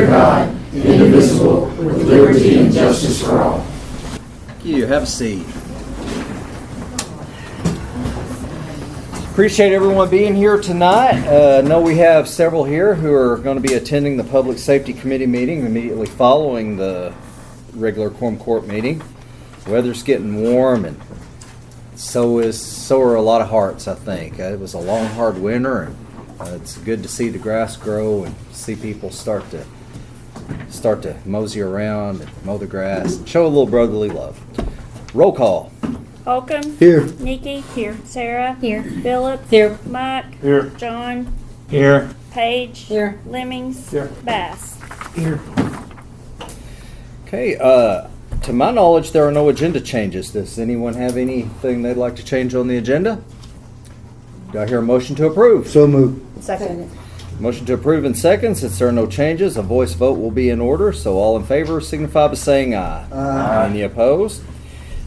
under God, indivisible, with liberty and justice for all. Thank you. Have a seat. Appreciate everyone being here tonight. I know we have several here who are going to be attending the Public Safety Committee meeting immediately following the regular Quorum Court meeting. Weather's getting warm, and so are a lot of hearts, I think. It was a long, hard winter, and it's good to see the grass grow and see people start to mosey around and mow the grass and show a little brotherly love. Roll call. Holcomb. Here. Nikki. Here. Sarah. Here. Phillips. Here. Mike. Here. John. Here. Paige. Here. Lemmings. Here. Bass. Here. Okay, to my knowledge, there are no agenda changes. Does anyone have anything they'd like to change on the agenda? Do I hear a motion to approve? So moved. Second. Motion to approve in second. Since there are no changes, a voice vote will be in order. So all in favor signify by saying aye. Aye. Any opposed?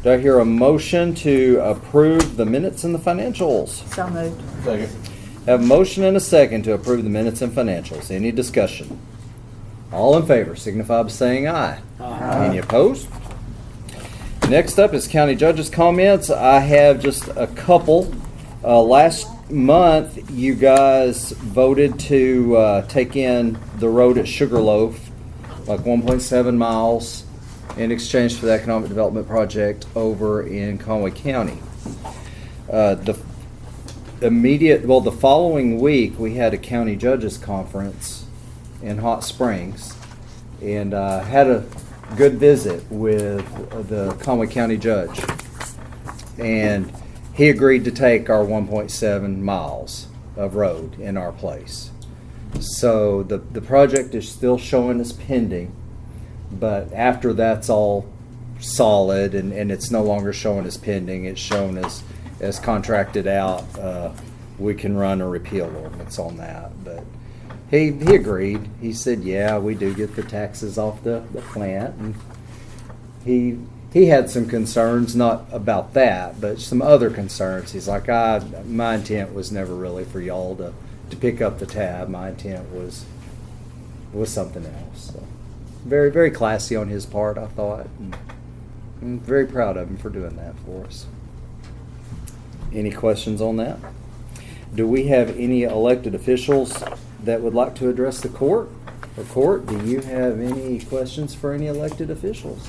Do I hear a motion to approve the minutes and the financials? So moved. Second. Have a motion and a second to approve the minutes and financials. Any discussion? All in favor signify by saying aye. Aye. Any opposed? Next up is County Judge's comments. I have just a couple. Last month, you guys voted to take in the road at Sugarloaf, like 1.7 miles, in exchange for the Economic Development Project over in Conway County. The following week, we had a County Judges Conference in Hot Springs, and had a good visit with the Conway County Judge. And he agreed to take our 1.7 miles of road in our place. So the project is still showing as pending, but after that's all solid and it's no longer showing as pending, it's shown as contracted out, we can run a repeal ordinance on that. But he agreed. He said, yeah, we do get the taxes off the plant. And he had some concerns, not about that, but some other concerns. He's like, my intent was never really for y'all to pick up the tab. My intent was something else. So very, very classy on his part, I thought. And I'm very proud of him for doing that for us. Any questions on that? Do we have any elected officials that would like to address the court? Or court, do you have any questions for any elected officials?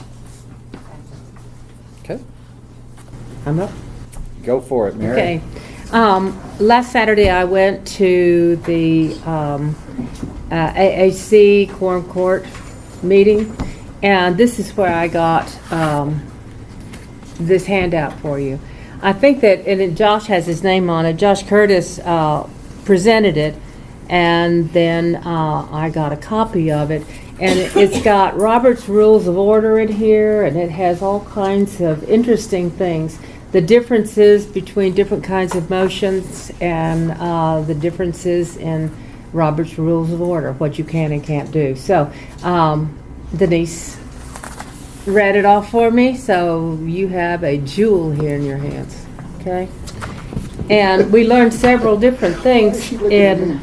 Okay. I'm up. Go for it, Mary. Okay. Last Saturday I went to the AAC Quorum Court meeting, and this is where I got this handout for you. I think that, and Josh has his name on it, Josh Curtis presented it, and then I got a copy of it. And it's got Robert's Rules of Order in here, and it has all kinds of interesting things. The differences between different kinds of motions and the differences in Robert's Rules of Order, what you can and can't do. So Denise read it off for me, so you have a jewel here in your hands, okay? And we learned several different things in...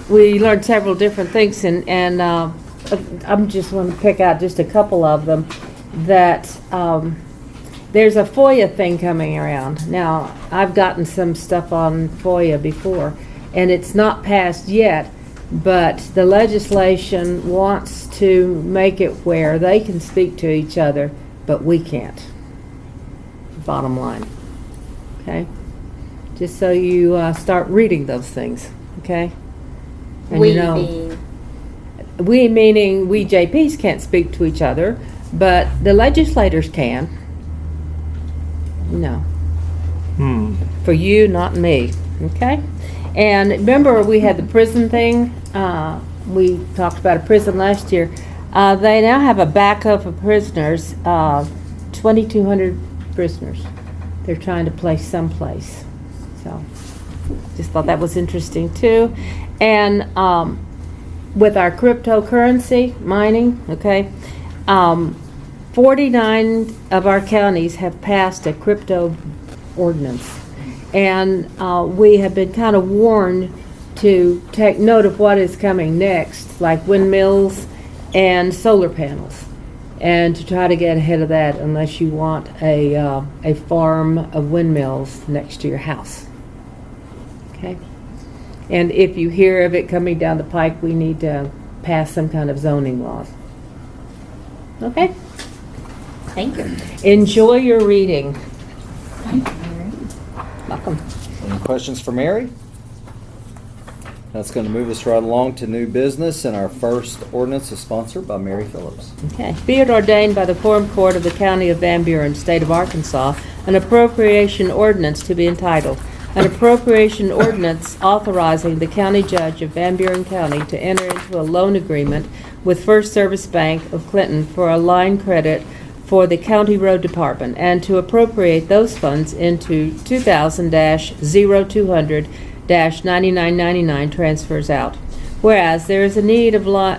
We learned several different things, and I'm just want to pick out just a couple of them. That there's a FOIA thing coming around. Now, I've gotten some stuff on FOIA before, and it's not passed yet, but the legislation wants to make it where they can speak to each other, but we can't. Bottom line. Okay? Just so you start reading those things, okay? And We you know, mean we meaning we JPs can't speak to each other, but the legislators can. No. For you, not me. Okay? And remember we had the prison thing? We talked about a prison last year. They now have a backup of prisoners, 2,200 prisoners. They're trying to place someplace. So, just thought that was interesting too. And with our cryptocurrency mining, okay, 49 of our counties have passed a crypto ordinance. And we have been kind of warned to take note of what is coming next, like windmills and solar panels, and to try to get ahead of that unless you want a farm of windmills next to your house. Okay? And if you hear of it coming down the pike, we need to pass some kind of zoning laws. Okay? Thank you. Enjoy your reading. Thank you, Mary. Welcome. Any questions for Mary? That's going to move us right along to new business, and our first ordinance is sponsored by Mary Phillips. Okay. Be it ordained by the Quorum Court of the County of Van Buren, State of Arkansas, an appropriation ordinance to be entitled, an appropriation ordinance authorizing the county judge of Van Buren County to enter into a loan agreement with First Service Bank of Clinton for a line credit for the County Road Department, and to appropriate those funds into 2000-0200-9999 transfers out. Whereas there is a need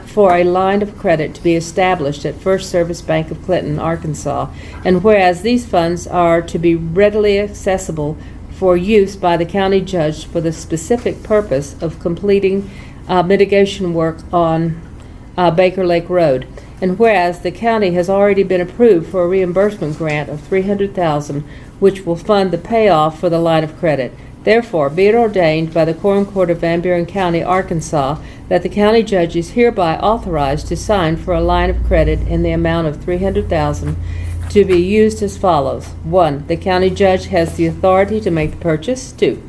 for a line of credit to be established at First Service Bank of Clinton, Arkansas, and whereas these funds are to be readily accessible for use by the county judge for the specific purpose of completing mitigation work on Baker Lake Road. And whereas the county has already been approved for a reimbursement grant of $300,000, which will fund the payoff for the line of credit. Therefore, be it ordained by the Quorum Court of Van Buren County, Arkansas, that the county judge is hereby authorized to sign for a line of credit in the amount of $300,000 to be used as follows. 1. The county judge has the authority to make the purchase. 2.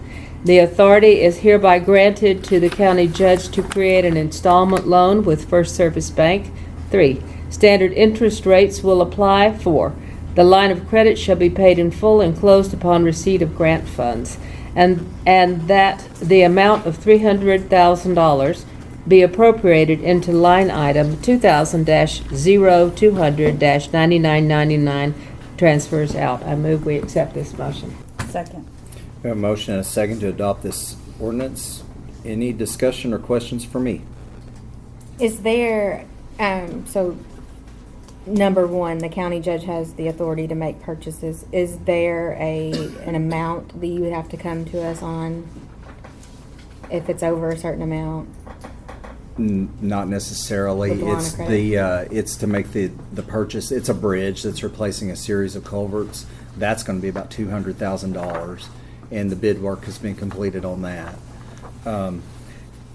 The authority is hereby granted to the county judge to create an installment loan with First Service Bank. 3. Standard interest rates will apply. 4. The line of credit shall be paid in full and closed upon receipt of grant funds, and that the amount of $300,000 be appropriated into line item 2000-0200-9999 transfers out. I move we accept this motion. Second. We have a motion and a second to adopt this ordinance. Any discussion or questions for me? Is there, so number one, the county judge has the authority to make purchases. Is there an amount that you would have to come to us on if it's over a certain amount? Not necessarily. With the line of It's credit? it's to make the purchase. It's a bridge that's replacing a series of culverts. That's going to be about $200,000, and the bid work has been completed on that.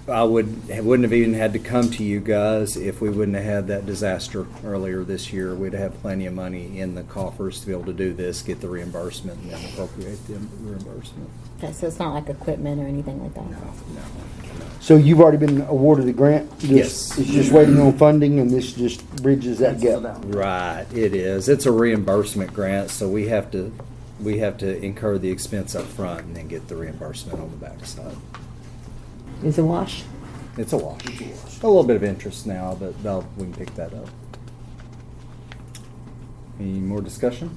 I wouldn't have even had to come to you guys if we wouldn't have had that disaster earlier this year. We'd have plenty of money in the coffers to be able to do this, get the reimbursement, and then appropriate the reimbursement. Okay, so it's not like equipment or anything like that? No. So you've already been awarded the grant? Yes. It's just waiting on funding, and this just bridges that gap. Right, it is. It's a reimbursement grant, so we have to incur the expense up front and then get the reimbursement on the backside. Is it wash? It's a wash. A little bit of interest now, but we can pick that up. Any more discussion?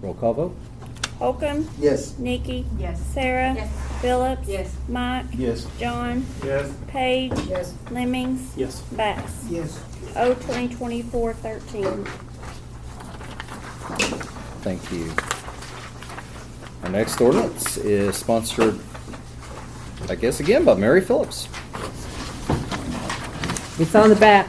Roll call vote? Holcomb. Yes. Nikki. Yes. Sarah. Yes. Phillips. Yes. Mike. Yes. John. Yes. Page. Yes. Lemmings. Yes. Bass. Yes. O 2024-13. Thank you. Our next ordinance is sponsored, I guess, again by Mary Phillips. It's on the back.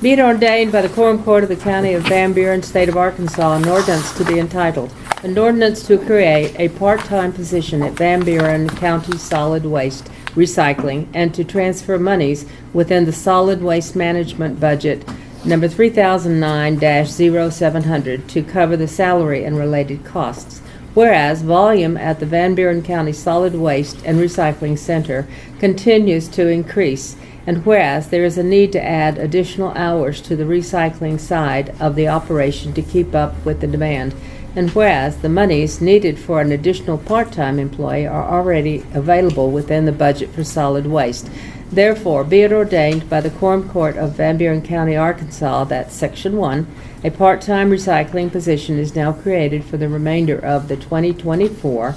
Be it ordained by the Quorum Court of the County of Van Buren, State of Arkansas, an ordinance to be entitled, an ordinance to create a part-time position at Van Buren County Solid Waste Recycling and to transfer monies within the Solid Waste Management Budget number 3009-0700 to cover the salary and related costs. Whereas volume at the Van Buren County Solid Waste and Recycling Center continues to increase, and whereas there is a need to add additional hours to the recycling side of the operation to keep up with the demand, and whereas the monies needed for an additional part-time employee are already available within the budget for solid waste. Therefore, be it ordained by the Quorum Court of Van Buren County, Arkansas, that Section 1, a part-time recycling position is now created for the remainder of the 2024,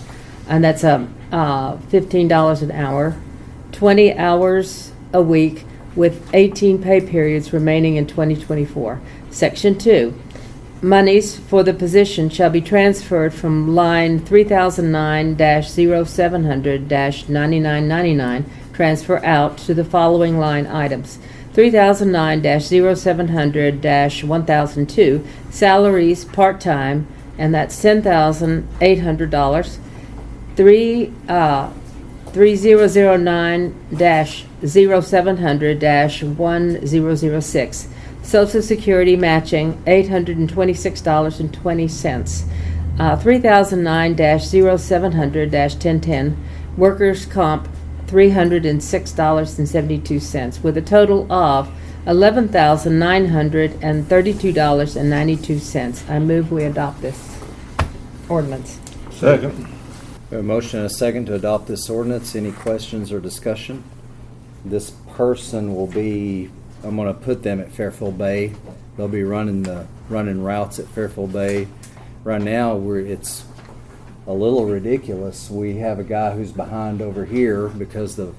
and that's $15 an hour, 20 hours a week, with 18 pay periods remaining in 2024. Section 2, monies for the position shall be transferred from line 3009-0700-9999, transfer out, to the following line items. 3009-0700-1002, salaries part-time, and that's $10,800. 3009-0700-1006, Social Security matching, $826.20. 3009-0700-1010, workers' comp, $306.72, with a total of $11,932.92. I move we adopt this ordinance. Second. We have a motion and a second to adopt this ordinance. Any questions or discussion? This person will be, I'm going to put them at Fairfield Bay. They'll be running routes at Fairfield Bay. Right now, it's a little ridiculous. We have a guy who's behind over here because the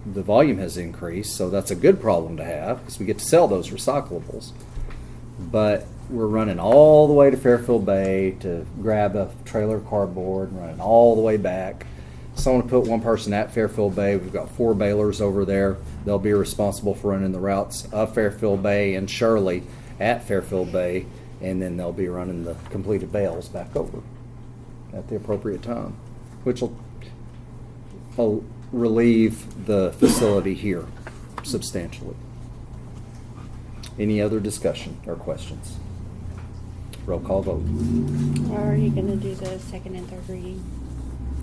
volume has increased, so that's a good problem to have because we get to sell those recyclables. But we're running all the way to Fairfield Bay to grab a trailer cardboard, and running all the way back. So I want to put one person at Fairfield Bay. We've got 4 balers over there. They'll be responsible for running the routes of Fairfield Bay and Shirley at Fairfield Bay, and then they'll be running the completed bales back over at the appropriate time, which will relieve the facility here substantially. Any other discussion or questions? Roll call vote. Or are you gonna do the second and third reading?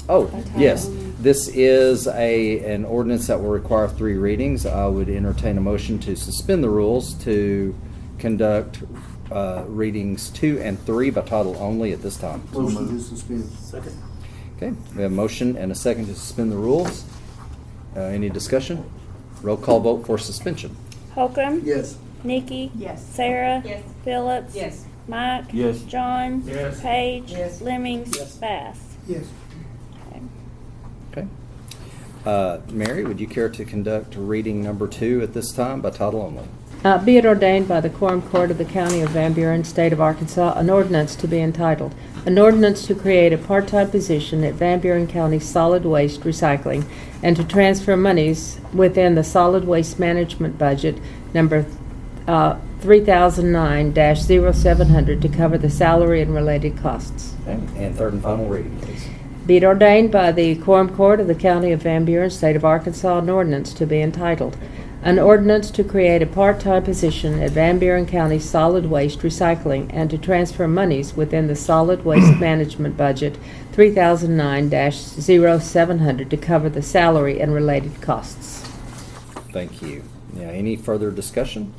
Oh, By title yes. only. This is an ordinance that will require 3 readings. I would entertain a motion to suspend the rules to conduct readings 2 and 3 by title only at this time. Motion to suspend. Second. Okay, we have a motion and a second to suspend the rules. Any discussion? Roll call vote for suspension. Holcomb? Yes. Nikki? Yes. Sarah? Yes. Phillips? Yes. Mike? Yes. John? Yes. Paige? Yes. Lemmings? Yes. Bass? Yes. Okay. Mary, would you care to conduct reading number 2 at this time by title only? Be it ordained by the Quorum Court of the County of Van Buren, State of Arkansas, an ordinance to be entitled, an ordinance to create a part-time position at Van Buren County Solid Waste Recycling and to transfer monies within the Solid Waste Management Budget number 3009-0700 to cover the salary and related costs. Okay. And third and final reading, please. Be it ordained by the Quorum Court of the County of Van Buren, State of Arkansas, an ordinance to be entitled, an ordinance to create a part-time position at Van Buren County Solid Waste Recycling and to transfer monies within the Solid Waste Management Budget 3009-0700 to cover the salary and related costs. Thank you. Now, any further discussion?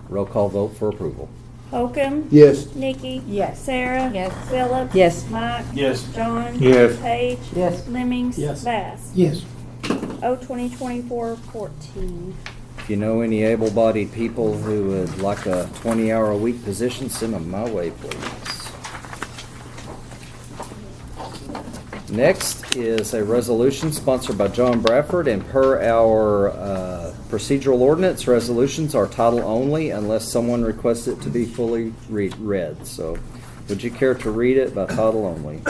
Roll call vote for approval. Holcomb? Yes. Nikki? Yes. Sarah? Yes. Phillips? Yes. Mike? Yes. John? Yes. Paige? Yes. Lemmings? Yes. Bass? Yes. 2024-14. If you know any able-bodied people who would like a 20-hour-a-week position, send them my way, please. Next is a resolution sponsored by John Bradford, and per our procedural ordinance, resolutions are title only unless someone requests it to be fully read. So, would you care to read it by title only?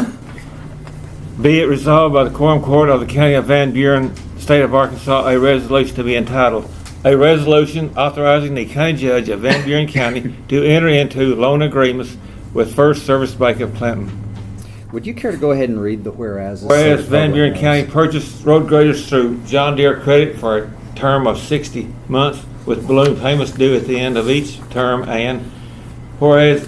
Be it resolved by the Quorum Court of the County of Van Buren, State of Arkansas, a resolution to be entitled, a resolution authorizing the county judge of Van Buren County to enter into loan agreements with First Service Bank of Clinton. Would you care to go ahead and read the whereas? Whereas Van Buren County purchased road graders through John Deere Credit for a term of 60 months with balloon payments due at the end of each term, and whereas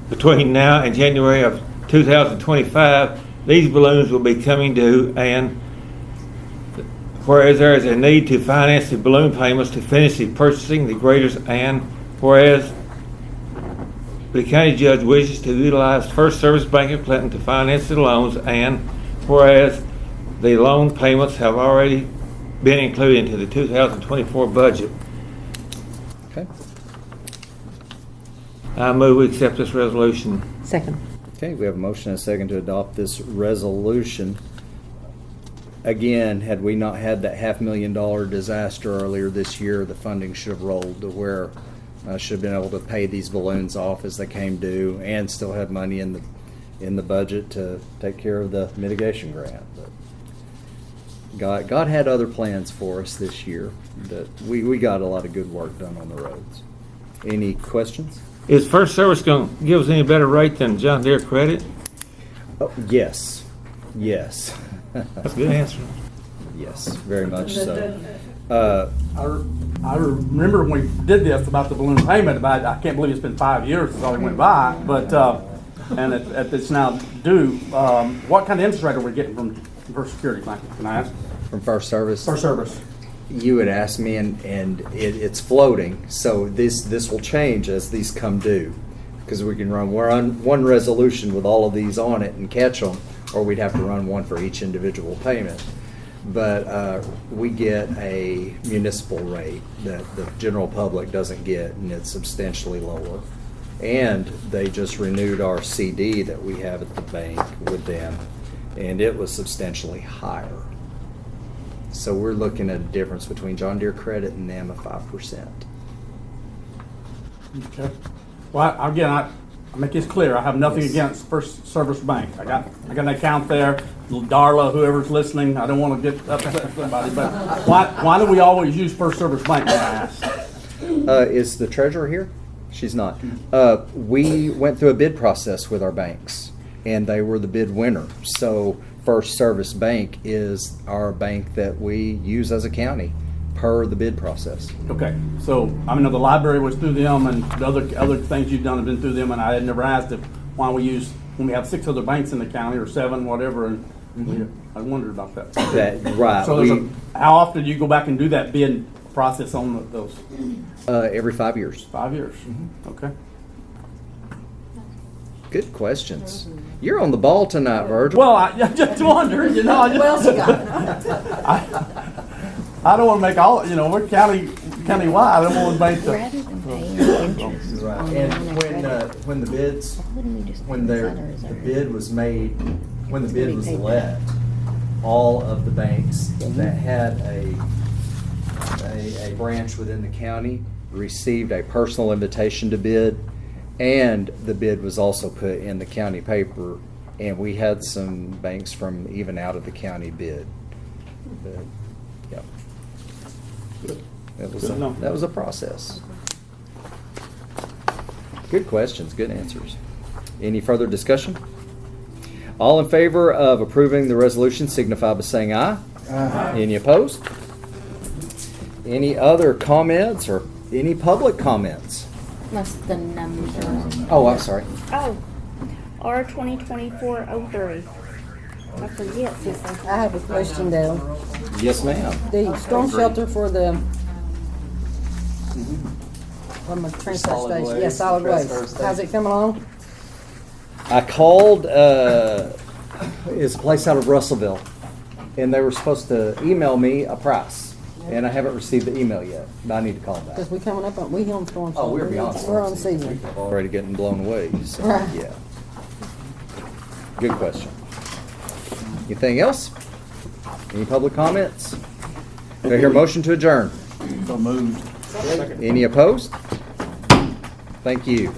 between now and January of 2025, these balloons will be coming due, and whereas there is a need to finance the balloon payments to finish the purchasing the graders, and whereas the county judge wishes to utilize First Service Bank of Clinton to finance the loans, and whereas the loan payments have already been included into the 2024 budget. Okay. I move we accept this resolution. Second. Okay, we have a motion and a second to adopt this resolution. Again, had we not had that $500,000 disaster earlier this year, the funding should have rolled to where I should have been able to pay these balloons off as they came due and still have money in the budget to take care of the mitigation grant. But God had other plans for us this year. That we got a lot of good work done on the roads. Any questions? Is First Service going to give us any better rate than John Deere Credit? Oh, yes. Yes. That's a good answer. Yes, very much so. I remember when we did this about the balloon payment, I can't believe it's been 5 years since all it went by, but, and it's now due. What kind of interest rate are we getting from First Security, can I ask? From First Service? First Service. You had asked me, and it's floating, so this will change as these come due, because we can run one resolution with all of these on it and catch them, or we'd have to run one for each individual payment. But we get a municipal rate that the general public doesn't get, and it's substantially lower. And they just renewed our CD that we have at the bank with them, and it was substantially higher. So we're looking at a difference between John Deere Credit and them of 5%. Okay. Well, again, I make this clear. I have nothing against First Service Bank. I got an account there. Darla, whoever's listening, I don't want to get upset with somebody, but why do we always use First Service Bank, may I ask? Is the treasurer here? She's not. We went through a bid process with our banks, and they were the bid winner. So First Service Bank is our bank that we use as a county per the bid process. Okay, so I mean, the library was through them, and the other things you've done have been through them, and I had never asked why we use, when we have 6 other banks in the county, or 7, whatever, and I wondered about that. Right. So how often do you go back and do that bid process on those? Every 5 years. 5 years. Okay. Good questions. You're on the ball tonight, Virgil. Well, I just wondered, you know. What else you got? I don't want to make all, we're countywide. I don't want to make the. Rather than paying interest. Right. And when the bids, when the bid was made, when the bid was let, all of the banks that had a branch within the county received a personal invitation to bid, and the bid was also put in the county paper, and we had some banks from even out of the county bid. But, yeah. That was a process. Good questions, good answers. Any further discussion? All in favor of approving the resolution signify by saying aye. Aye. Any opposed? Any other comments or any public comments? What's the number? Oh, I'm sorry. Oh, R 2024-03. I forget, Sissy. I have a question though. Yes, ma'am. The storm shelter for the, from the transfer Solid station, waste, yeah, solid transfer waste. How's it coming along? I called, it's a place out of Russellville, and they were supposed to email me a price, and I haven't received the email yet, but I need to call them Because back. we coming up on, we on storm shelter. Oh, we're beyond We're on season. Already getting blown away, so, Right. yeah. Good question. Anything else? Any public comments? Do I hear a motion to adjourn? So moved. Any opposed? Thank you.